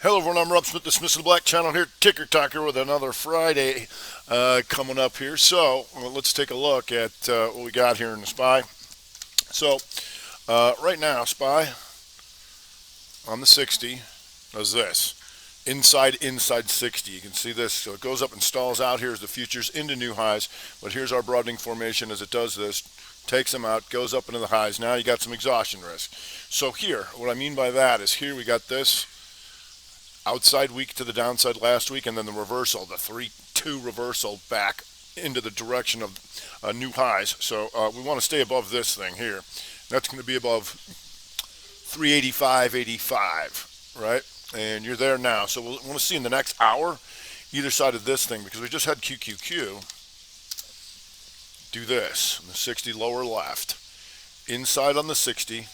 Hello everyone, I'm Rob Smith, the Smith of the Black Channel here, Ticker Talker with another Friday coming up here. So let's take a look at what we got here in the SPY. So right now, SPY on the 60 does this. Inside 60. You can see this. So it goes up and stalls out. Here's the futures into new highs. But here's our broadening formation as it does this. Takes them out, goes up into the highs. Now you got some exhaustion risk. So here, what I mean by that is here we got this outside week to the downside last week, and then the reversal, the 3-2 reversal back into the direction of new highs. So we want to stay above this thing here. That's going to be above 385.85, right? And you're there now. So we'll want to see in the next hour either side of this thing, because we just had QQQ do this on the 60 lower left, inside on the 60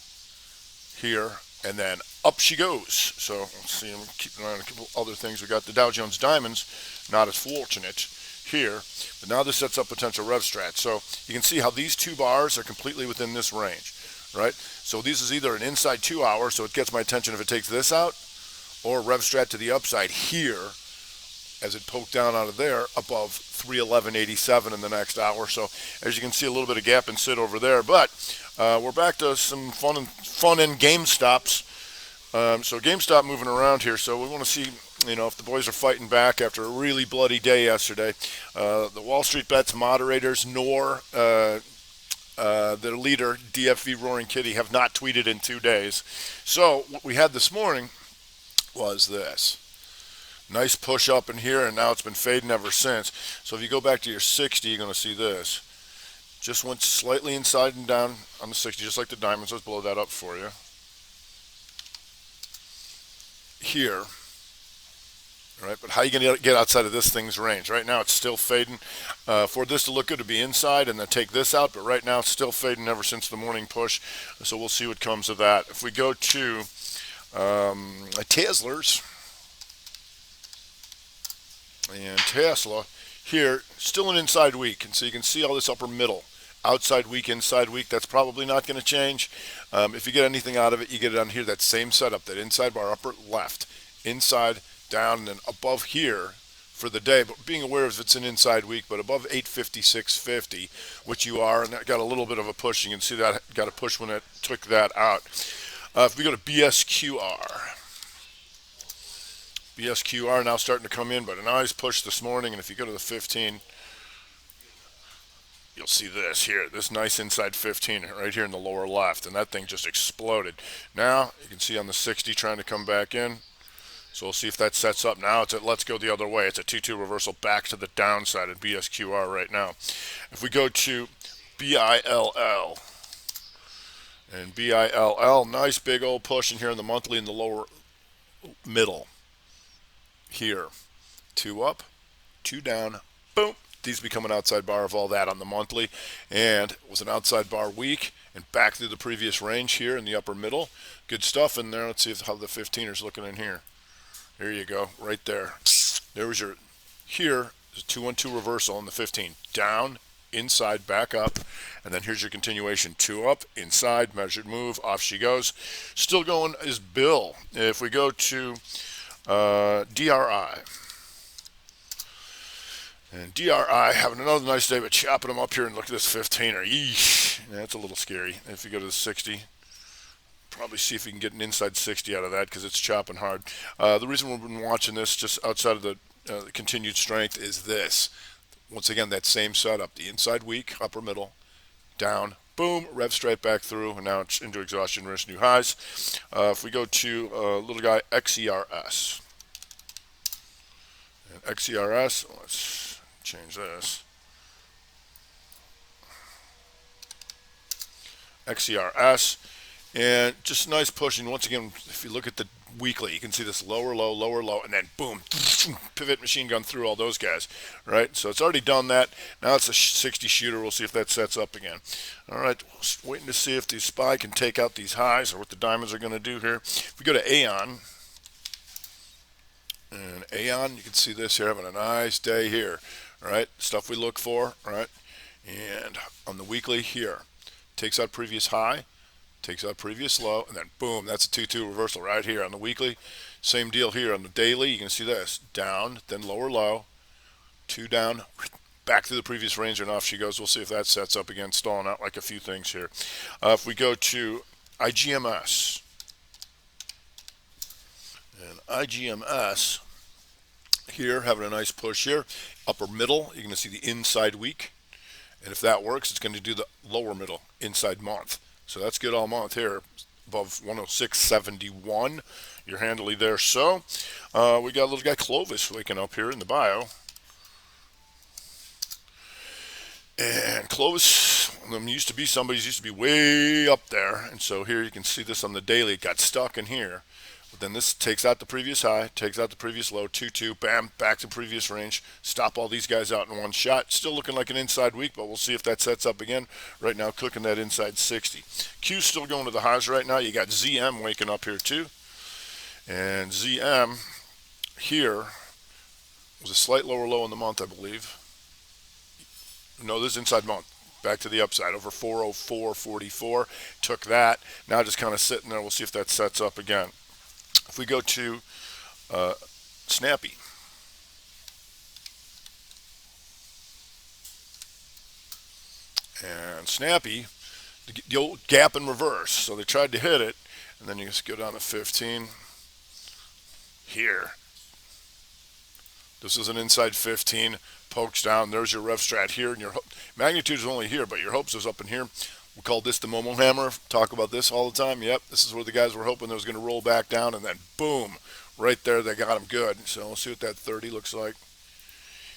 here, and then up she goes. So let's see, I'm keeping an eye on a couple other things. We got the Dow Jones diamonds, not as fortunate here, but now this sets up potential rev strat. So you can see how these two bars are completely within this range, right? So this is either an inside 2 hour, so it gets my attention if it takes this out, or rev strat to the upside here as it poked down out of there above 311.87 in the next hour. So as you can see, a little bit of gap and sit over there, but we're back to some fun and GameStops. So GameStop moving around here. So we want to see, if the boys are fighting back after a really bloody day yesterday. The Wall Street Bets moderators nor their leader, DFV Roaring Kitty, have not tweeted in 2 days. So what we had this morning was this. Nice push up in here, and now it's been fading ever since. So if you go back to your 60, you're going to see this. Just went slightly inside and down on the 60, just like the diamonds. Let's blow that up for you. Here. All right, but how are you going to get outside of this thing's range? Right now it's still fading. For this to look good to be inside and then take this out, but right now it's still fading ever since the morning push. So we'll see what comes of that. If we go to Tesla's, and Tesla here, still an inside week, and so you can see all this upper middle, outside week, inside week. That's probably not going to change. If you get anything out of it, you get it on here, that same setup, that inside bar, upper left, inside, down, and then above here for the day, but being aware if it's an inside week, but above 856.50, which you are, and that got a little bit of a push. You can see that got a push when it took that out. If we go to BSQR now starting to come in, but a nice push this morning. And if you go to the 15, you'll see this here, this nice inside 15 right here in the lower left, and that thing just exploded. Now you can see on the 60 trying to come back in. So we'll see if that sets up. Now let's go the other way. It's a 2-2 reversal back to the downside at BSQR right now. If we go to BILL, and BILL, nice big old push in here in the monthly in the lower middle. Here, 2 up, 2 down, boom. These become an outside bar of all that on the monthly, and it was an outside bar week and back through the previous range here in the upper middle. Good stuff in there. Let's see how the 15er's looking in here. There you go, right there. There was your, here is a 2-1-2 reversal in the 15. Down, inside, back up, and then here's your continuation. 2 up, inside, measured move, off she goes. Still going is Bill. If we go to DRI. And DRI having another nice day, but chopping them up here, and look at this 15er. Yeesh. Yeah, that's a little scary. If you go to the 60, probably see if we can get an inside 60 out of that, because it's chopping hard. The reason we've been watching this just outside of the continued strength is this. Once again, that same setup. The inside weak, upper middle, down, boom, rev straight back through, and now it's into exhaustion risk, new highs. If we go to little guy XERS. And XERS, let's change this. XERS, and just a nice push. And once again, if you look at the weekly, you can see this lower low, and then boom, pivot machine gun through all those guys, right? So it's already done that. Now it's a 60 shooter. We'll see if that sets up again. All right, waiting to see if the SPY can take out these highs or what the diamonds are going to do here. If we go to Aon, and Aon, you can see this here having a nice day here, right? Stuff we look for, right? And on the weekly here, takes out previous high, takes out previous low, and then boom, that's a 2-2 reversal right here on the weekly. Same deal here on the daily. You can see this, down, then lower low, 2 down, back to the previous range, and off she goes. We'll see if that sets up again, stalling out like a few things here. If we go to IGMS, and IGMS here having a nice push here, upper middle, you're going to see the inside week, and if that works, it's going to do the lower middle inside month. So that's good all month here, above 106.71. You're handily there. So we got a little guy Clovis waking up here in the bio. And Clovis, used to be way up there. And so here you can see this on the daily. It got stuck in here. But then this takes out the previous high, takes out the previous low, 2-2, bam, back to previous range. Stop all these guys out in one shot. Still looking like an inside week, but we'll see if that sets up again. Right now, clicking that inside 60. Q's still going to the highs right now. You got ZM waking up here too. And ZM here was a slight lower low in the month, I believe. No, this is inside month. Back to the upside over 404.44. Took that. Now just kind of sitting there. We'll see if that sets up again. If we go to Snappy, and Snappy, the old gap in reverse. So they tried to hit it, and then you just go down to 15 here. This is an inside 15, pokes down. There's your rev strat here, and your magnitude is only here, but your hopes is up in here. We call this the Momo Hammer. Talk about this all the time. Yep, this is where the guys were hoping it was going to roll back down, and then boom, right there they got him good. So we'll see what that 30 looks like.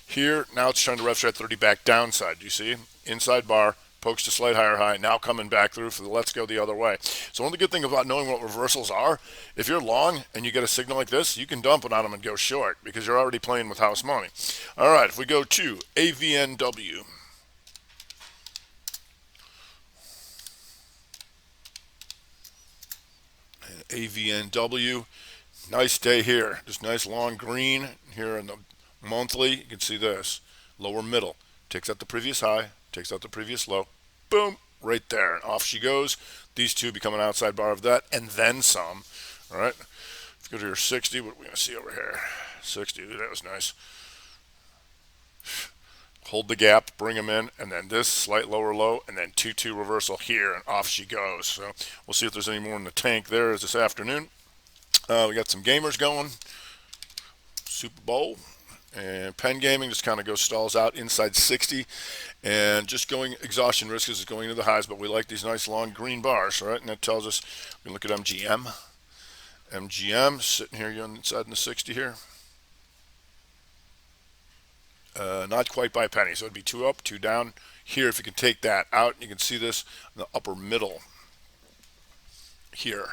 Here, now it's trying to rev strat 30 back downside. You see? Inside bar, pokes to slight higher high, now coming back through for the let's go the other way. So one of the good things about knowing what reversals are, if you're long and you get a signal like this, you can dump it on them and go short because you're already playing with house money. All right, if we go to AVNW. And AVNW, nice day here. Just nice long green here in the monthly. You can see this, lower middle. Takes out the previous high, takes out the previous low, boom, right there, and off she goes. These two become an outside bar of that, and then some. All right, if you go to your 60, what are we going to see over here? 60, that was nice. Hold the gap, bring them in, and then this slight lower low, and then 2-2 reversal here, and off she goes. So we'll see if there's any more in the tank there this afternoon. We got some gamers going. Super Bowl. And pen gaming just kind of goes stalls out inside 60, and just going exhaustion risk is going to the highs, but we like these nice long green bars, right? And that tells us we can look at MGM. MGM sitting here inside in the 60 here. Not quite by a penny, so it'd be 2 up, 2 down. Here, if you can take that out, you can see this in the upper middle here.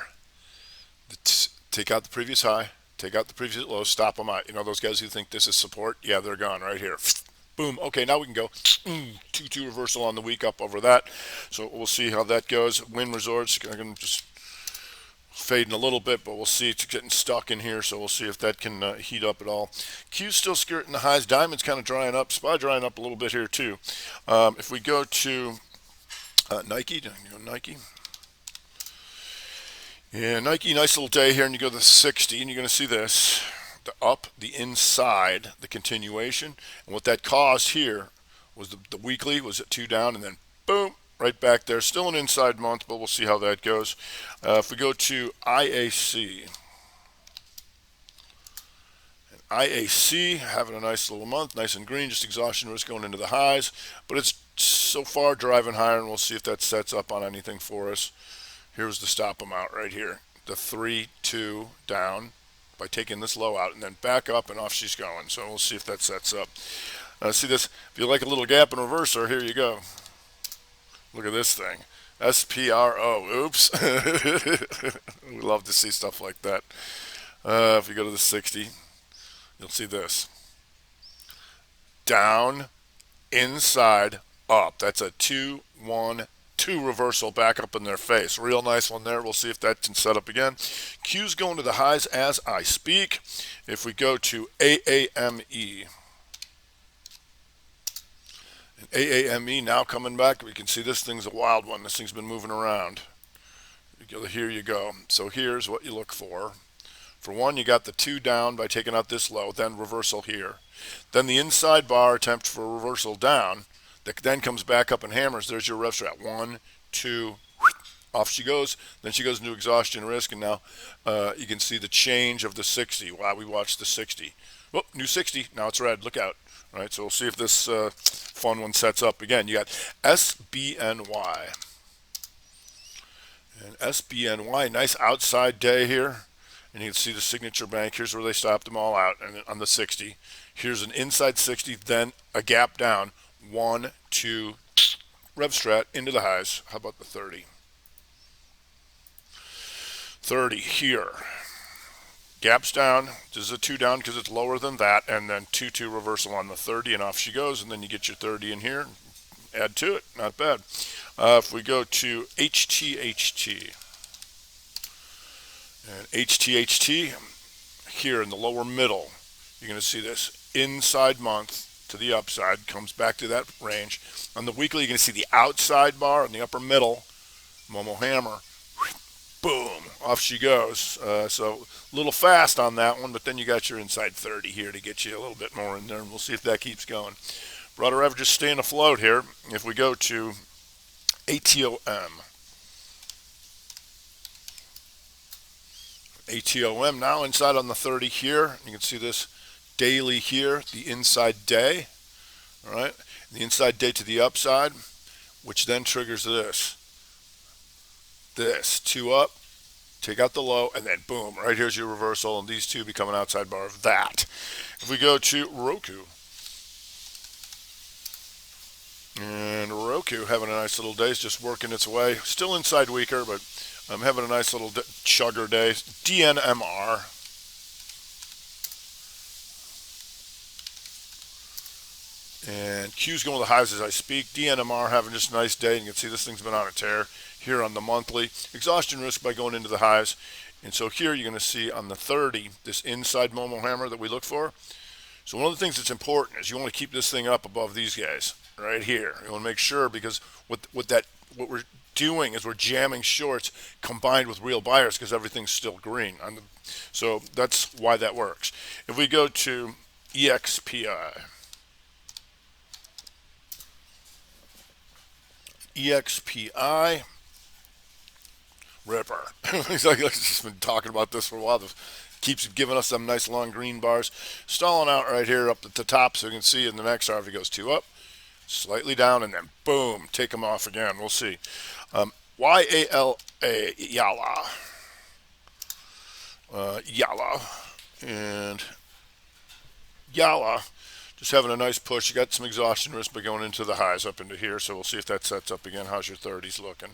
Take out the previous high. Take out the previous low, stop them out. You know those guys who think this is support? Yeah, they're gone right here. Boom. Okay, now we can go 2-2 reversal on the week up over that. So we'll see how that goes. Win resorts, I'm going to just fading a little bit, but we'll see. It's getting stuck in here, so we'll see if that can heat up at all. Q's still skirting the highs. Diamond's kind of drying up. SPY drying up a little bit here too. If we go to Nike, Nike. Yeah, Nike, nice little day here, and you go to the 60, and you're going to see this, the up, the inside, the continuation, and what that caused here was the weekly was at 2 down, and then boom, right back there. Still an inside month, but we'll see how that goes. If we go to IAC, IAC having a nice little month, nice and green, just exhaustion risk going into the highs, but it's so far driving higher, and we'll see if that sets up on anything for us. Here's the stop amount right here. The 3-2 down by taking this low out and then back up and off she's going. So we'll see if that sets up. See this? If you like a little gap in reverser, here you go. Look at this thing. SPRO. Oops. We love to see stuff like that. If you go to the 60, you'll see this. Down, inside, up. That's a 2-1-2 reversal back up in their face. Real nice one there. We'll see if that can set up again. Q's going to the highs as I speak. If we go to AAME. And AAME now coming back. We can see this thing's a wild one. This thing's been moving around. Here you go. So here's what you look for. For one, you got the 2 down by taking out this low, then reversal here. Then the inside bar attempt for a reversal down, that then comes back up and hammers. There's your rev strat. 1, 2, off she goes. Then she goes into exhaustion risk, and now you can see the change of the 60. Wow, we watched the 60. Whoop, new 60. Now it's red. Look out. All right, so we'll see if this fun one sets up. Again, you got SBNY. And SBNY, nice outside day here. And you can see the signature bank. Here's where they stopped them all out and on the 60. Here's an inside 60, then a gap down. 1, 2, rev strat into the highs. How about the 30? 30 here. Gaps down. This is a 2 down because it's lower than that. And then 2, 2 reversal on the 30, and off she goes. And then you get your 30 in here. Add to it. Not bad. If we go to HTHT. And HTHT, here in the lower middle, you're going to see this inside month to the upside, comes back to that range. On the weekly, you're going to see the outside bar in the upper middle, Momo hammer, boom, off she goes. So a little fast on that one, but then you got your inside 30 here to get you a little bit more in there, and we'll see if that keeps going. Broader averages staying afloat here. If we go to ATOM. ATOM now inside on the 30 here. You can see this daily here, the inside day. All right, the inside day to the upside, which then triggers this. This 2 up, take out the low, and then boom, right here's your reversal, and these 2 become an outside bar of that. If we go to Roku. And Roku having a nice little day, it's just working its way. Still inside weaker, but I'm having a nice little chugger day. DNMR. And Q's going to the highs as I speak. DNMR having just a nice day. You can see this thing's been on a tear here on the monthly. Exhaustion risk by going into the highs. And so here you're going to see on the 30, this inside Momo hammer that we look for. So one of the things that's important is you want to keep this thing up above these guys right here. You want to make sure, because what we're doing is we're jamming shorts combined with real buyers because everything's still green. So that's why that works. If we go to EXPI. EXPI. Ripper. He's like, I've just been talking about this for a while. Keeps giving us some nice long green bars. Stalling out right here up at the top, so you can see in the next hour if it goes 2 up, slightly down, and then boom, take them off again. We'll see. YALA. Yala. Yala. And Yala just having a nice push. You got some exhaustion risk by going into the highs up into here, so we'll see if that sets up again. How's your 30s looking?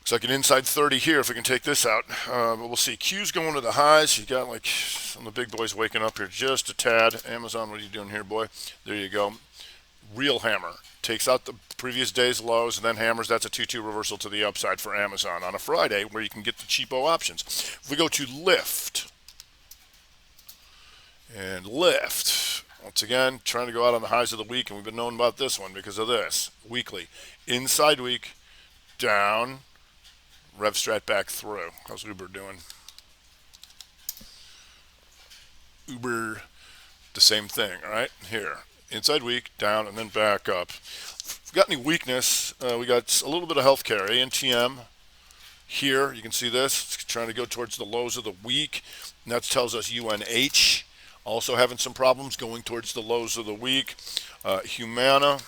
Looks like an inside 30 here if we can take this out. But we'll see. Q's going to the highs. You got like some of the big boys waking up here just a tad. Amazon, what are you doing here, boy? There you go. Real hammer. Takes out the previous day's lows and then hammers. That's a 2-2 reversal to the upside for Amazon on a Friday where you can get the cheapo options. If we go to Lyft. And Lyft, once again, trying to go out on the highs of the week, and we've been knowing about this one because of this. Weekly. Inside week, down, rev strat back through. How's Uber doing? Uber, the same thing, all right? Here, inside week, down, and then back up. If we've got any weakness, we got a little bit of healthcare. ANTM here, you can see this. It's trying to go towards the lows of the week, and that tells us UNH. Also having some problems going towards the lows of the week. Humana,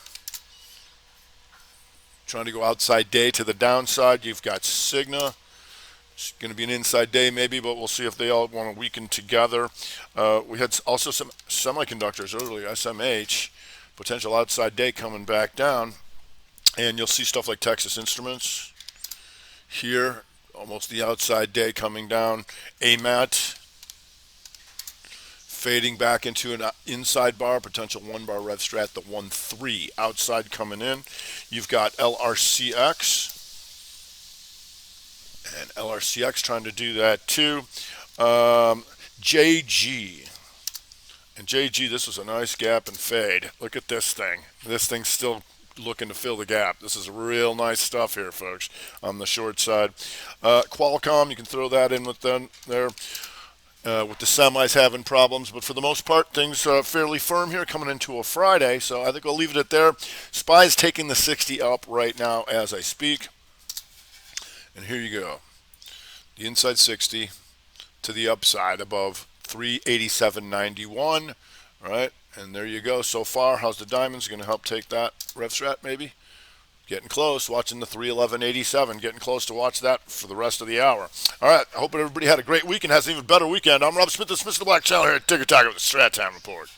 trying to go outside day to the downside. You've got Cigna. It's going to be an inside day maybe, but we'll see if they all want to weaken together. We had also some semiconductors earlier, SMH, potential outside day coming back down. And you'll see stuff like Texas Instruments here, almost the outside day coming down. AMAT fading back into an inside bar, potential 1-bar rev strat, the 1-3 outside coming in. You've got LRCX, and LRCX trying to do that too. JG, and JG, this was a nice gap and fade. Look at this thing. This thing's still looking to fill the gap. This is real nice stuff here, folks, on the short side. Qualcomm, you can throw that in with them there. With the semis having problems, but for the most part, things are fairly firm here coming into a Friday, so I think I'll leave it at there. SPY's taking the 60 up right now as I speak. And here you go. The inside 60 to the upside above 387.91. All right, and there you go. So far, how's the diamonds going to help take that? RevStrat maybe? Getting close, watching the 311.87, getting close to watch that for the rest of the hour. All right, I hope everybody had a great weekend, has an even better weekend. I'm Rob Smith, the Smith the Black Channel here at Ticker Tacker with the Strat Time Report.